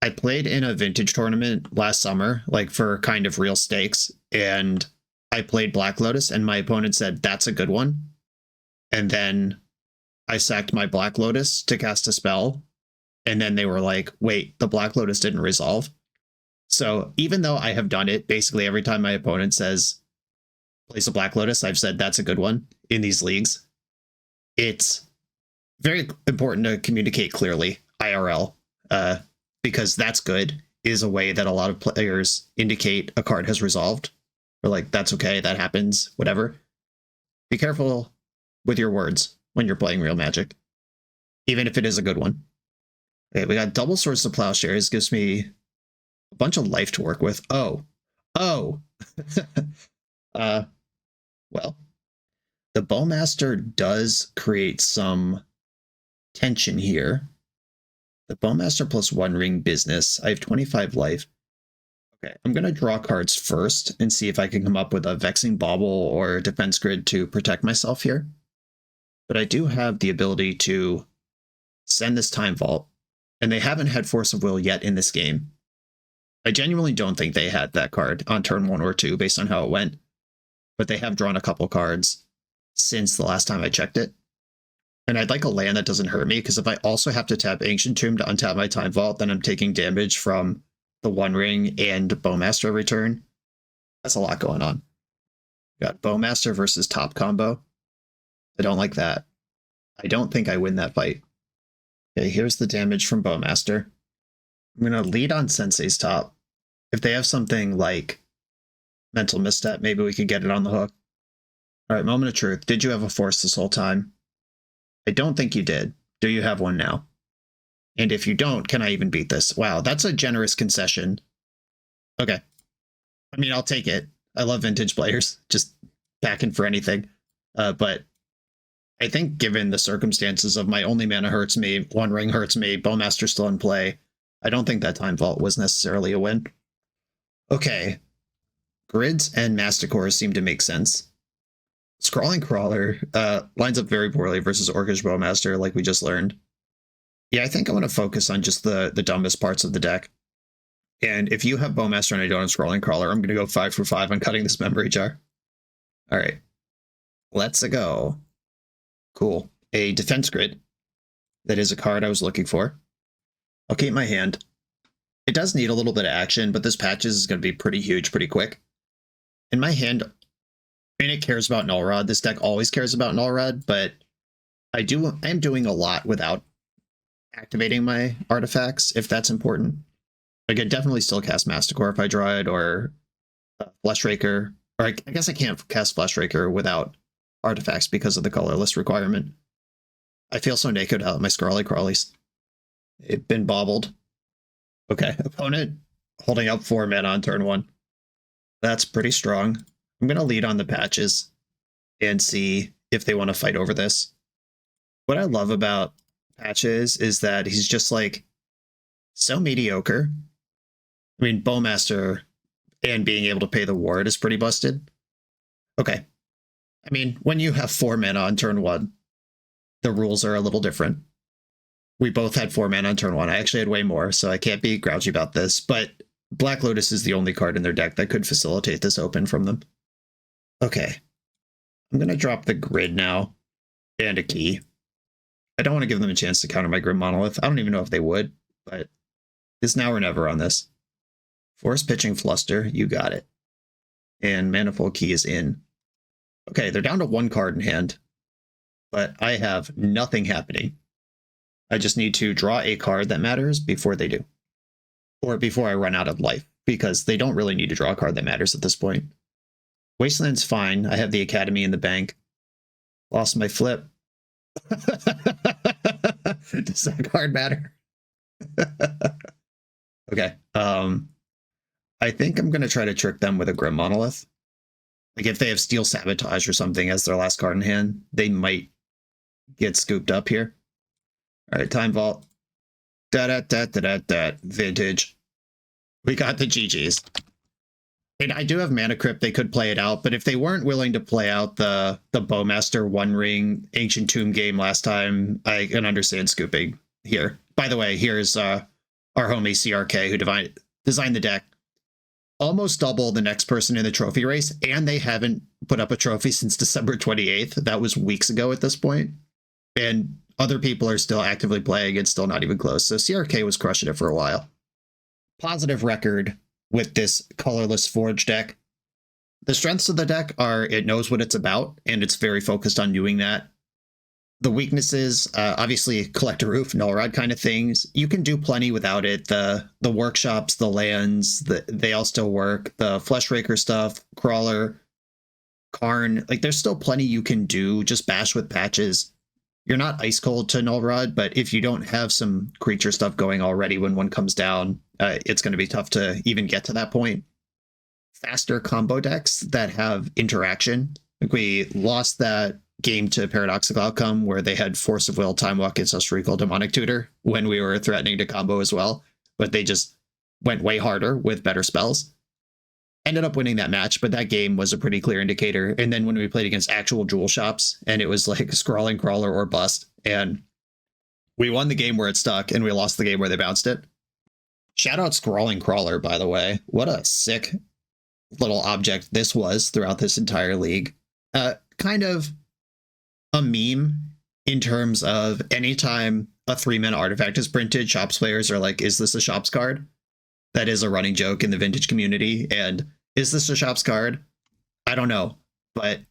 I played in a vintage tournament last summer, like for kind of real stakes, and I played Black Lotus, and my opponent said, that's a good one. And then I sacked my Black Lotus to cast a spell, and then they were like, wait, the Black Lotus didn't resolve. So even though I have done it, basically every time my opponent says, plays a Black Lotus, I've said that's a good one in these leagues. It's very important to communicate clearly, IRL, because that's good is a way that a lot of players indicate a card has resolved. Or like, that's okay, that happens, whatever. Be careful with your words when you're playing real Magic, even if it is a good one. Okay, we got double Swords to Plowshares, gives me a bunch of life to work with. Oh. Well, the Bowmaster does create some tension here. The Bowmaster plus One Ring business. I have 25 life. Okay, I'm going to draw cards first and see if I can come up with a Vexing Bauble or Defense Grid to protect myself here. But I do have the ability to send this Time Vault, and they haven't had Force of Will yet in this game. I genuinely don't think they had that card on turn 1 or 2 based on how it went, but they have drawn a couple cards since the last time I checked it. And I'd like a land that doesn't hurt me, because if I also have to tap Ancient Tomb to untap my Time Vault, then I'm taking damage from the One Ring and Bowmaster every turn. That's a lot going on. Got Bowmaster versus top combo. I don't like that. I don't think I win that fight. Okay, here's the damage from Bowmaster. I'm going to lead on Sensei's top. If they have something like Mental Misstep, maybe we could get it on the hook. All right, Moment of Truth. Did you have a Force this whole time? I don't think you did. Do you have one now? And if you don't, can I even beat this? Wow, that's a generous concession. Okay. I mean, I'll take it. I love vintage players, just backing for anything. But I think given the circumstances of my only mana hurts me, One Ring hurts me, Bowmaster still in play, I don't think that Time Vault was necessarily a win. Okay. Grids and Masticores seem to make sense. Scrawling Crawler lines up very poorly versus Orcish Bowmaster, like we just learned. Yeah, I think I'm going to focus on just the dumbest parts of the deck. And if you have Bowmaster and I don't have Scrawling Crawler, I'm going to go 5 for 5 on cutting this memory jar. All right. Let's go. Cool. A Defense Grid. That is a card I was looking for. I'll keep my hand. It does need a little bit of action, but this Patches is going to be pretty huge pretty quick. And my hand, I mean, it cares about Null Rod. This deck always cares about Null Rod, but I am doing a lot without activating my artifacts, if that's important. I could definitely still cast Masticore if I draw it, or Fleshraker. Or I guess I can't cast Fleshraker without artifacts because of the colorless requirement. I feel so naked without my Scrawly Crawlies. It's been bobbled. Okay, opponent holding up 4 mana on turn 1. That's pretty strong. I'm going to lead on the Patches and see if they want to fight over this. What I love about Patches is that he's just like so mediocre. I mean, Bowmaster and being able to pay the ward is pretty busted. Okay. I mean, when you have 4 mana on turn 1, the rules are a little different. We both had 4 mana on turn 1. I actually had way more, so I can't be grouchy about this, but Black Lotus is the only card in their deck that could facilitate this open from them. Okay. I'm going to drop the Grid now and a key. I don't want to give them a chance to counter my Grim Monolith. I don't even know if they would, but it's now or never on this. Force pitching Fluster, you got it. And Manifold Key is in. Okay, they're down to 1 card in hand, but I have nothing happening. I just need to draw a card that matters before they do. Or before I run out of life, because they don't really need to draw a card that matters at this point. Wasteland's fine. I have the Academy in the bank. Lost my flip. Does that card matter? Okay. I think I'm going to try to trick them with a Grim Monolith. Like if they have Steel Sabotage or something as their last card in hand, they might get scooped up here. All right, Time Vault. Vintage. We got the GGs. And I do have Mana Crypt. They could play it out, but if they weren't willing to play out the Bowmaster One Ring Ancient Tomb game last time, I can understand scooping here. By the way, here's our homie CRK who designed the deck. Almost double the next person in the trophy race, and they haven't put up a trophy since December 28th. That was weeks ago at this point. And other people are still actively playing. It's still not even close. So CRK was crushing it for a while. Positive record with this Colorless Forge deck. The strengths of the deck are it knows what it's about, and it's very focused on doing that. The weaknesses, obviously Collector Roof, Null Rod kind of things. You can do plenty without it. The workshops, the lands, they all still work. The Fleshraker stuff, Crawler, Karn, like there's still plenty you can do. Just bash with patches. You're not ice cold to Null Rod, but if you don't have some creature stuff going already when one comes down, it's going to be tough to even get to that point. Faster combo decks that have interaction. Like we lost that game to Paradoxical Outcome where they had Force of Will, Time Walk, Ancestral Recall, Demonic Tutor when we were threatening to combo as well, but they just went way harder with better spells. Ended up winning that match, but that game was a pretty clear indicator. And then when we played against actual jewel shops, and it was like Scrawling Crawler or bust, and we won the game where it stuck, and we lost the game where they bounced it. Shout out Scrawling Crawler, by the way. What a sick little object this was throughout this entire league. Kind of a meme in terms of anytime a 3-mana artifact is printed, shops players are like, is this a shops card? That is a running joke in the Vintage community. And is this a shops card? I don't know, but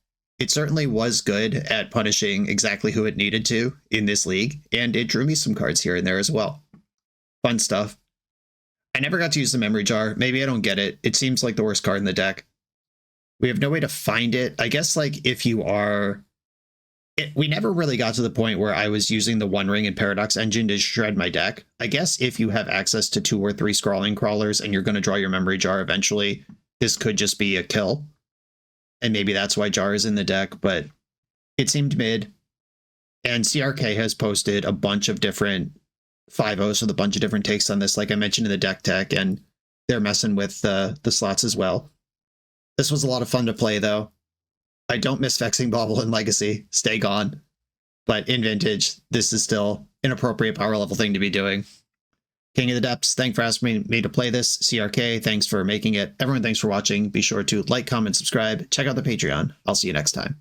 it certainly was good at punishing exactly who it needed to in this league. And it drew me some cards here and there as well. Fun stuff. I never got to use the memory jar. Maybe I don't get it. It seems like the worst card in the deck. We have no way to find it. I guess like if you are... we never really got to the point where I was using the One Ring and Paradox engine to shred my deck. I guess if you have access to 2 or 3 Scrawling Crawlers and you're going to draw your memory jar eventually, this could just be a kill. And maybe that's why jar is in the deck, but it seemed mid. And CRK has posted a bunch of different 5-0s with a bunch of different takes on this, like I mentioned in the deck tech, and they're messing with the slots as well. This was a lot of fun to play, though. I don't miss Vexing Bauble in Legacy. Stay gone. But in Vintage, this is still an appropriate power level thing to be doing. King of the Depths, thanks for asking me to play this. CRK, thanks for making it. Everyone, thanks for watching. Be sure to like, comment, subscribe. Check out the Patreon. I'll see you next time.